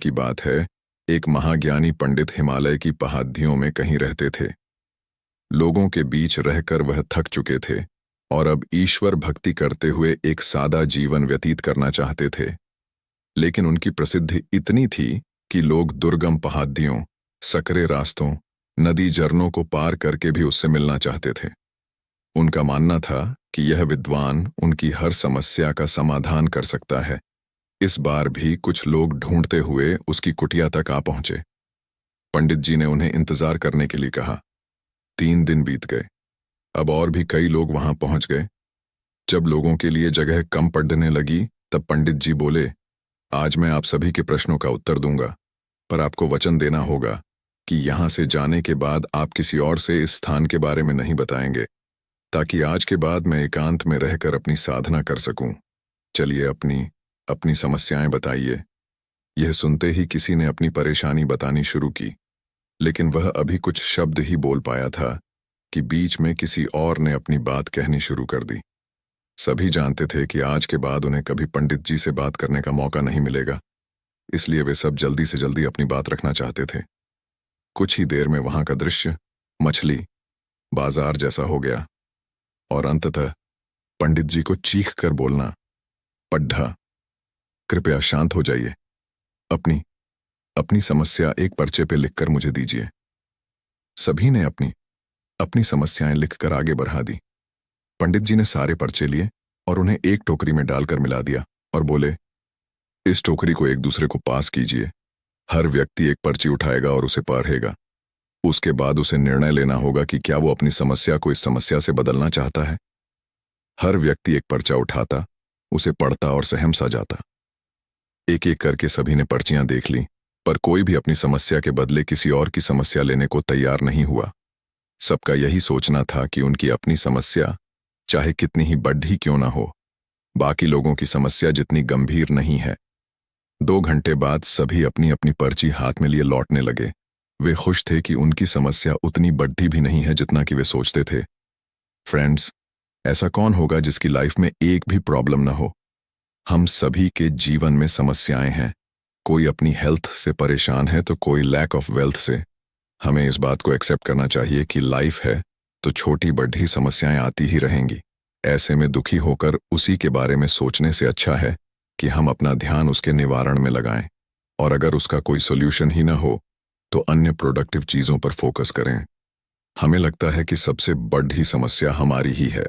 की बात है, एक महाज्ञानी पंडित हिमालय की पहाड़ियों में कहीं रहते थे। लोगों के बीच रहकर वह थक चुके थे और अब ईश्वर भक्ति करते हुए एक सादा जीवन व्यतीत करना चाहते थे। लेकिन उनकी प्रसिद्धि इतनी थी कि लोग दुर्गम पहाड़ियों, सकरे रास्तों, नदी झरनों को पार करके भी उससे मिलना चाहते थे। उनका मानना था कि यह विद्वान उनकी हर समस्या का समाधान कर सकता है। इस बार भी कुछ लोग ढूंढते हुए उसकी कुटिया तक आ पहुंचे। पंडित जी ने उन्हें इंतजार करने के लिए कहा। 3 दिन बीत गए। अब और भी कई लोग वहां पहुंच गए। जब लोगों के लिए जगह कम पड़ने लगी, तब पंडित जी बोले, आज मैं आप सभी के प्रश्नों का उत्तर दूंगा, पर आपको वचन देना होगा कि यहां से जाने के बाद आप किसी और से इस स्थान के बारे में नहीं बताएंगे, ताकि आज के बाद मैं एकांत में रहकर अपनी साधना कर सकूं। चलिए अपनी अपनी समस्याएं बताइए। यह सुनते ही किसी ने अपनी परेशानी बतानी शुरू की, लेकिन वह अभी कुछ शब्द ही बोल पाया था कि बीच में किसी और ने अपनी बात कहनी शुरू कर दी। सभी जानते थे कि आज के बाद उन्हें कभी पंडित जी से बात करने का मौका नहीं मिलेगा, इसलिए वे सब जल्दी से जल्दी अपनी बात रखना चाहते थे। कुछ ही देर में वहां का दृश्य मछली बाजार जैसा हो गया और अंततः पंडित जी को चीख कर बोलना, पड्ढा, कृपया शांत हो जाइए। अपनी अपनी समस्या एक पर्चे पे लिखकर मुझे दीजिए। सभी ने अपनी अपनी समस्याएं लिखकर आगे बढ़ा दी। पंडित जी ने सारे पर्चे लिए और उन्हें एक टोकरी में डालकर मिला दिया और बोले, इस टोकरी को एक दूसरे को पास कीजिए। हर व्यक्ति एक पर्ची उठाएगा और उसे पढ़ेगा। उसके बाद उसे निर्णय लेना होगा कि क्या वो अपनी समस्या को इस समस्या से बदलना चाहता है। हर व्यक्ति एक पर्चा उठाता, उसे पढ़ता और सहम सा जाता। एक एक करके सभी ने पर्चियां देख ली, पर कोई भी अपनी समस्या के बदले किसी और की समस्या लेने को तैयार नहीं हुआ। सबका यही सोचना था कि उनकी अपनी समस्या, चाहे कितनी ही बड़ी क्यों ना हो, बाकी लोगों की समस्या जितनी गंभीर नहीं है। 2 घंटे बाद सभी अपनी अपनी पर्ची हाथ में लिए लौटने लगे। वे खुश थे कि उनकी समस्या उतनी बड़ी भी नहीं है जितना कि वे सोचते थे। फ्रेंड्स, ऐसा कौन होगा जिसकी लाइफ में एक भी प्रॉब्लम ना हो? हम सभी के जीवन में समस्याएं हैं। कोई अपनी हेल्थ से परेशान है तो कोई लैक ऑफ वेल्थ से। हमें इस बात को एक्सेप्ट करना चाहिए कि लाइफ है तो छोटी बड़ी समस्याएं आती ही रहेंगी। ऐसे में दुखी होकर उसी के बारे में सोचने से अच्छा है कि हम अपना ध्यान उसके निवारण में लगाएं, और अगर उसका कोई सॉल्यूशन ही ना हो तो अन्य प्रोडक्टिव चीजों पर फोकस करें। हमें लगता है कि सबसे बड़ी समस्या हमारी ही है,